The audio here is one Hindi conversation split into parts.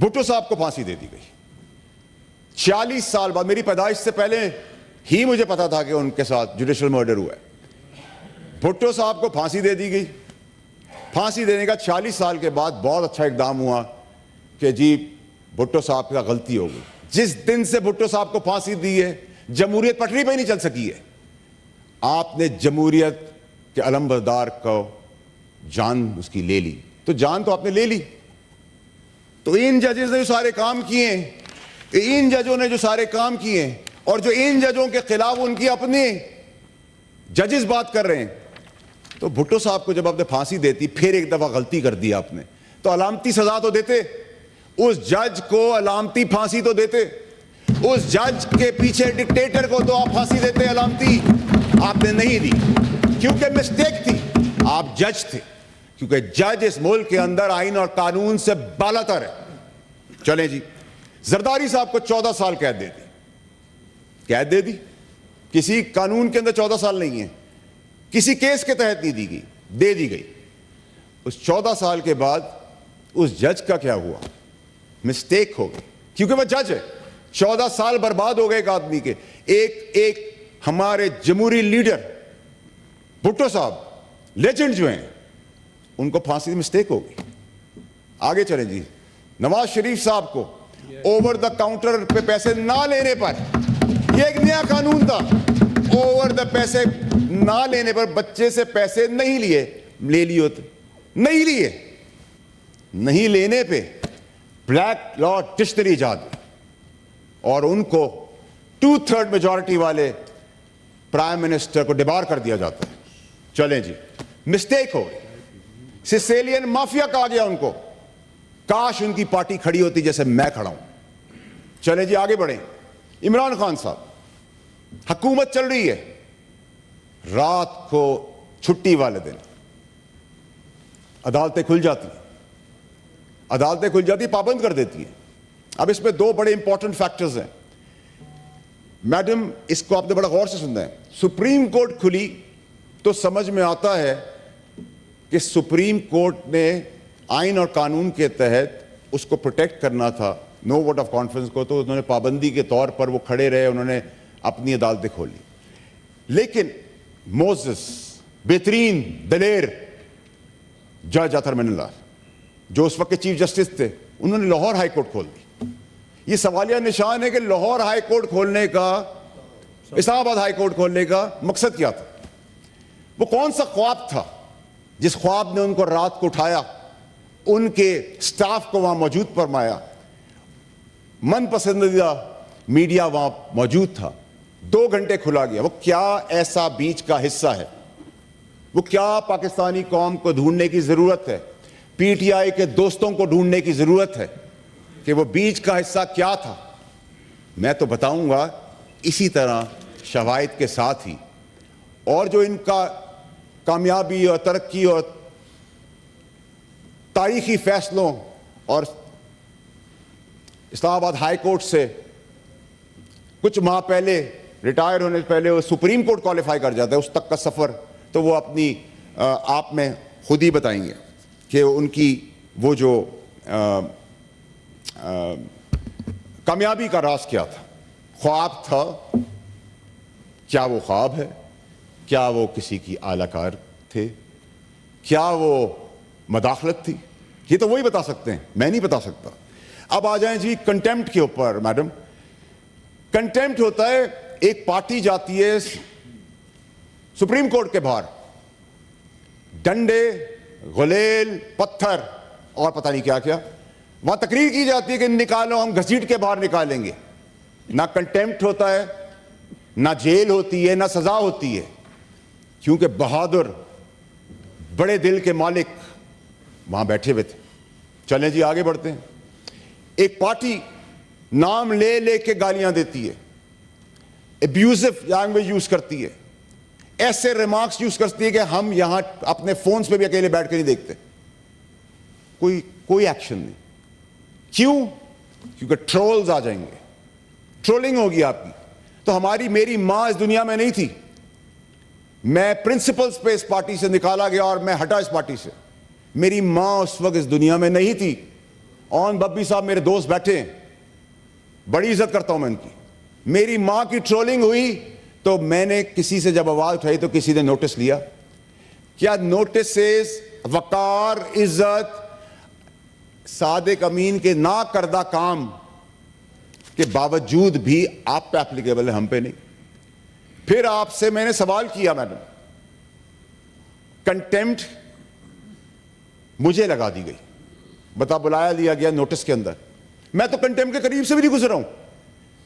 भुट्टो साहब को फांसी दे दी गई। 40 साल बाद, मेरी पैदाइश से पहले ही मुझे पता था कि उनके साथ जुडिशियल मर्डर हुआ है। भुट्टो साहब को फांसी दे दी गई। फांसी देने का 40 साल के बाद बहुत अच्छा इकदाम हुआ कि जी भुट्टो साहब का गलती हो गई। जिस दिन से भुट्टो साहब को फांसी दी है, जमहूरियत पटरी पे ही नहीं चल सकी है। आपने जमहूरियत के अलमबरदार को जान उसकी ले ली, तो जान तो आपने ले ली। तो इन जजेस ने जो सारे काम किए, इन जजों ने जो सारे काम किए, और जो इन जजों के खिलाफ उनकी अपने जजेस बात कर रहे हैं, तो भुट्टो साहब को जब आपने फांसी देती, फिर एक दफा गलती कर दी आपने, तो अलामती सजा तो देते। उस जज को अलामती फांसी तो देते। उस जज के पीछे डिक्टेटर को तो आप फांसी देते अलामती। आपने नहीं दी क्योंकि मिस्टेक थी। आप जज थे, क्योंकि जज इस मुल्क के अंदर आइन और कानून से बालातर है। चलें जी, जरदारी साहब को 14 साल कैद दे दी। कैद दे दी, किसी कानून के अंदर 14 साल नहीं है, किसी केस के तहत नहीं दी गई, दे दी गई। उस 14 साल के बाद उस जज का क्या हुआ? मिस्टेक हो गई, क्योंकि वह जज है। 14 साल बर्बाद हो गए एक आदमी के। एक हमारे जमहूरी लीडर भुट्टो साहब, लेजेंड जो हैं, उनको फांसी, मिस्टेक हो गई। आगे चलें जी, नवाज शरीफ साहब को ओवर द काउंटर पे पैसे ना लेने पर, यह एक नया कानून था, ओवर द पैसे ना लेने पर बच्चे से पैसे नहीं लिए, ले लिए होते, नहीं लिए, नहीं लेने पे ब्लैक लॉ डिक्शनरी इजाद, और उनको 2/3 मेजॉरिटी वाले प्राइम मिनिस्टर को डिबार कर दिया जाता है। चलें जी, मिस्टेक हो गई। सिसेलियन माफिया कहा गया उनको। काश उनकी पार्टी खड़ी होती जैसे मैं खड़ा हूं। चलें जी, आगे बढ़ें। इमरान खान साहब, हुकूमत चल रही है, रात को छुट्टी वाले दिन अदालतें खुल जाती हैं, अदालतें खुल जाती, पाबंद कर देती हैं। अब इसमें दो बड़े इंपॉर्टेंट फैक्टर्स हैं मैडम, इसको आपने बड़ा गौर से सुनना है। सुप्रीम कोर्ट खुली तो समझ में आता है कि सुप्रीम कोर्ट ने आइन और कानून के तहत उसको प्रोटेक्ट करना था, नो वोट ऑफ कॉन्फ्रेंस को, तो उन्होंने पाबंदी के तौर पर वो खड़े रहे, उन्होंने अपनी अदालतें खोली। लेकिन मोसेस, बेहतरीन दलेर जज अतर मिनल्लाह, जो उस वक्त के चीफ जस्टिस थे, उन्होंने लाहौर हाई कोर्ट खोल दी। ये सवालिया निशान है कि लाहौर हाई कोर्ट खोलने का, इस्लामाबाद हाई कोर्ट खोलने का मकसद क्या था? वो कौन सा ख्वाब था जिस ख्वाब ने उनको रात को उठाया, उनके स्टाफ को वहां मौजूद फरमाया, मन पसंदीदा मीडिया वहां मौजूद था, 2 घंटे खुला गया। वो क्या ऐसा बीच का हिस्सा है? वो क्या पाकिस्तानी कौम को ढूंढने की जरूरत है, पीटीआई के दोस्तों को ढूंढने की जरूरत है कि वो बीच का हिस्सा क्या था? मैं तो बताऊंगा इसी तरह शवाहिद के साथ ही, और जो इनका कामयाबी और तरक्की और तारीखी फैसलों और इस्लामाबाद हाई कोर्ट से कुछ माह पहले, रिटायर होने से पहले वो सुप्रीम कोर्ट क्वालिफाई कर जाता है, उस तक का सफ़र तो वो अपनी आप में खुद ही बताएंगे कि उनकी वो जो कामयाबी का राज क्या था। ख्वाब था, क्या वो ख्वाब है? क्या वो किसी की आलाकार थे? क्या वो मदाखलत थी? ये तो वही बता सकते हैं, मैं नहीं बता सकता। अब आ जाएं जी कंटेम्प्ट के ऊपर। मैडम, कंटेम्प्ट होता है, एक पार्टी जाती है सुप्रीम कोर्ट के बाहर, डंडे, गुलेल, पत्थर और पता नहीं क्या क्या, वहां तकरीर की जाती है कि निकालो, हम घसीट के बाहर निकालेंगे। ना कंटेम्प्ट होता है, ना जेल होती है, ना सजा होती है, क्योंकि बहादुर बड़े दिल के मालिक वहां बैठे हुए थे। चलें जी, आगे बढ़ते हैं। एक पार्टी नाम ले लेके गालियां देती है, एब्यूजिव लैंग्वेज यूज करती है, ऐसे रिमार्क्स यूज करती है कि हम यहां अपने फोन्स पे भी अकेले बैठ के नहीं देखते, कोई एक्शन नहीं। क्यों? क्योंकि ट्रोल्स आ जाएंगे, ट्रोलिंग होगी आपकी। तो मेरी मां इस दुनिया में नहीं थी, मैं प्रिंसिपल्स पे इस पार्टी से निकाला गया और मैं हटा इस पार्टी से। मेरी मां उस वक्त इस दुनिया में नहीं थी, ऑन बब्बी साहब मेरे दोस्त बैठे हैं, बड़ी इज्जत करता हूं मैं उनकी। मेरी मां की ट्रोलिंग हुई तो मैंने किसी से जब आवाज उठाई तो किसी ने नोटिस लिया। क्या नोटिस से वकार, इज्जत, सादिक अमीन के ना करदा काम के बावजूद भी आप पे एप्लीकेबल है, हम पे नहीं। फिर आपसे मैंने सवाल किया, मैडम, कंटेम्प्ट मुझे लगा दी गई, बता बुलाया लिया गया नोटिस के अंदर। मैं तो कंटेम्प्ट के करीब से भी नहीं गुजरा हूं।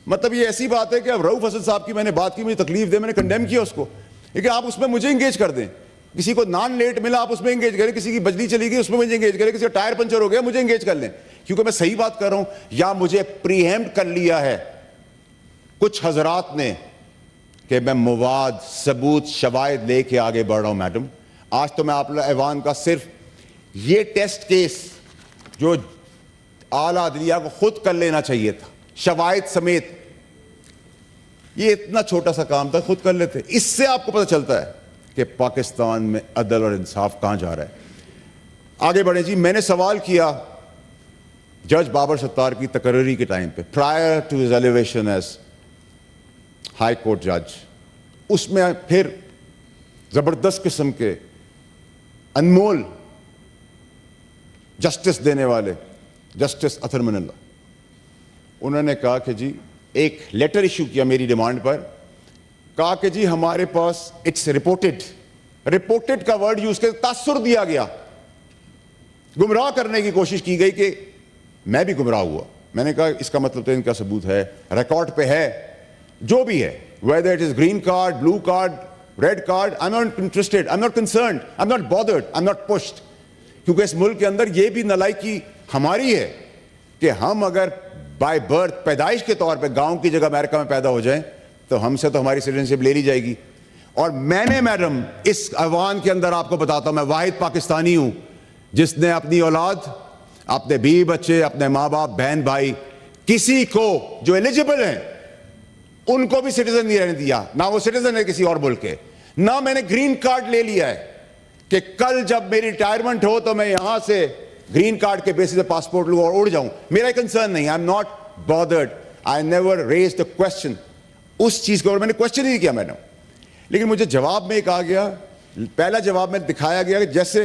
मतलब ये ऐसी बात है कि अब रऊफ हसन साहब की मैंने बात की, मुझे तकलीफ दे, मैंने कंडेम किया उसको, लेकिन आप उसमें मुझे इंगेज कर दें। किसी को नॉन लेट मिला आप उसमें इंगेज करें, किसी की बिजली चली गई उसमें मुझे इंगेज करें, किसी का टायर पंचर हो गया मुझे इंगेज कर लें, क्योंकि मैं सही बात कर रहा हूं। या मुझे प्रीएम्प्ट कर लिया है कुछ हजरात ने कि मैं मवाद, सबूत, शवाहिद लेके आगे बढ़ रहा हूं। मैडम, आज तो मैं आप ऐवान का सिर्फ ये टेस्ट केस जो आला अदलिया को खुद कर लेना चाहिए था, शवाहिद समेत, ये इतना छोटा सा काम था, खुद कर लेते। इससे आपको पता चलता है कि पाकिस्तान में अदल और इंसाफ कहां जा रहा है। आगे बढ़े जी। मैंने सवाल किया जज बाबर सत्तार की तकर्री के टाइम पे, prior to his elevation as high court जज। उसमें फिर जबरदस्त किस्म के अनमोल जस्टिस देने वाले जस्टिस अतर मिनल्ला, उन्होंने कहा कि जी, एक लेटर इशू किया मेरी डिमांड पर, कहा कि जी हमारे पास इट्स रिपोर्टेड, रिपोर्टेड का वर्ड यूज कर तासुर दिया गया, गुमराह करने की कोशिश की गई कि मैं भी गुमराह हुआ। मैंने कहा इसका मतलब तो इनका सबूत है, रिकॉर्ड पे है, जो भी है, whether it is green card, blue card, red card, I am not interested, I am not concerned, I am not bothered, I am not pushed. क्योंकि इस मुल्क के अंदर यह भी नलायकी हमारी है कि हम अगर बाय बर्थ, पैदाइश के तौर पे गांव की जगह अमेरिका में पैदा हो जाएं तो हमसे तो हमारी सिटीजनशिप ले ली जाएगी। और मैंने मैडम इस अवान के अंदर आपको बताता हूं, मैं वाहिद पाकिस्तानी हूं जिसने अपनी औलाद, अपने बीवी बच्चे, अपने मां बाप, बहन भाई, किसी को जो एलिजिबल हैं उनको भी सिटीजन नहीं रहने दिया। ना वो सिटीजन है किसी और मुल्क के, ना मैंने ग्रीन कार्ड ले लिया है कि कल जब मेरी रिटायरमेंट हो तो मैं यहां से ग्रीन कार्ड के बेसिस पे पासपोर्ट लूं और उड़ जाऊं। मेरा कंसर्न नहीं, I am not bothered, I never raise the question उस चीज को, और मैंने क्वेश्चन ही नहीं किया मैडम। लेकिन मुझे जवाब में कहा गया, पहला जवाब में दिखाया गया कि जैसे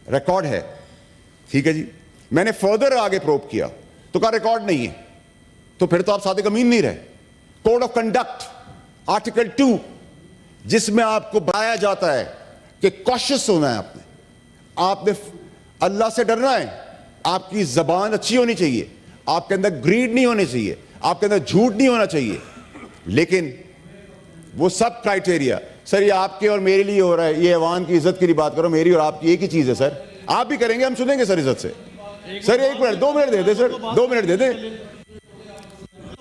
रिकॉर्ड है, ठीक है जी। मैंने फर्दर आगे प्रोब किया तो कहा रिकॉर्ड नहीं है, तो फिर तो आप सादिक अमीन नहीं रहे। कोड ऑफ कंडक्ट आर्टिकल 2 जिसमें आपको बताया जाता है कि कॉशियस होना है, आपने अल्लाह से डरना है, आपकी जबान अच्छी होनी चाहिए, आपके अंदर ग्रीड नहीं होनी चाहिए, आपके अंदर झूठ नहीं होना चाहिए। लेकिन वो सब क्राइटेरिया, सर ये आपके और मेरे लिए हो रहा है, ये ऐवान की इज्जत की नहीं बात करो, मेरी और आपकी एक ही चीज है सर। आप भी करेंगे, हम सुनेंगे सर इज्जत से। सर 1 मिनट 2 मिनट दे दे सर, 2 मिनट दे दे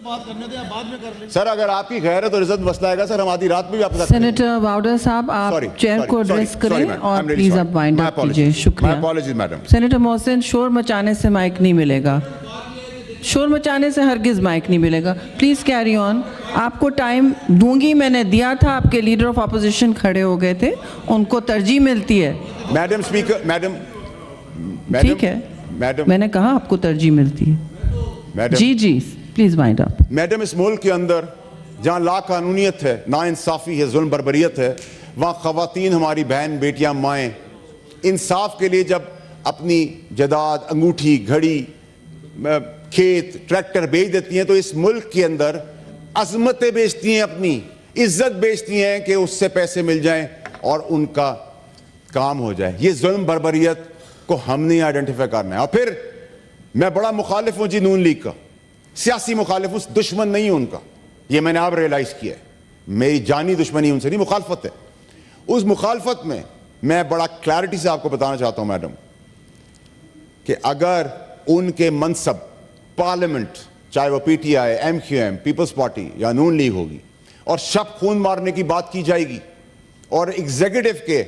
बात करने दे, बाद में कर ले। सर। अगर आपकी गैरत और इज्जत मसला आएगा सर, हम आधी रात में भी आपके साथ। सेनेटर बाउडर साहब, आप चेयर को एड्रेस करें और प्लीज आप वाइंड अप कीजिए। शुक्रिया। Apologies madam. सेनेटर मोहसिन, शोर मचाने से माइक नहीं मिलेगा, शोर मचाने से हरगिज माइक नहीं मिलेगा। Please carry on. आपको टाइम दूंगी, मैंने दिया था, आपके लीडर ऑफ अपोजिशन खड़े हो गए थे, उनको तरजीह मिलती है। मैडम स्पीकर, मैडम ठीक है मैडम, मैंने कहा आपको तरजीह मिलती है मैडम। जी जी, प्लीज वाइंड अप। मैडम, इस मुल्क के अंदर जहां ला कानूनियत है, ना इंसाफी है, जुल्म बर्बरियत है, वहां खवातीन, हमारी बहन बेटियां, माएँ इंसाफ के लिए जब अपनी जायदाद, अंगूठी, घड़ी, खेत, ट्रैक्टर बेच देती हैं तो इस मुल्क के अंदर अजमतें बेचती हैं, अपनी इज्जत बेचती हैं कि उससे पैसे मिल जाएं और उनका काम हो जाए। ये जुल्म बर्बरियत को हमने आइडेंटिफाई करना है। और फिर मैं बड़ा मुखालिफ हूं जी नून लीग का, सियासी मुखालिफ हूं, दुश्मन नहीं हूं उनका, ये मैंने अब रियलाइज किया है। मेरी जानी दुश्मनी उनसे नहीं, मुखालफत है। उस मुखालफत में मैं बड़ा क्लैरिटी से आपको बताना चाहता हूं मैडम कि अगर उनके मनसब पार्लियामेंट, चाहे वो पीटीआई, एमक्यूएम, पीपल्स पार्टी या नून लीग होगी, और शब खून मारने की बात की जाएगी और एग्जीक्यूटिव के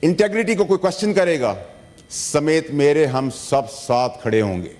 इंटेग्रिटी को कोई क्वेश्चन करेगा, समेत मेरे हम सब साथ खड़े होंगे।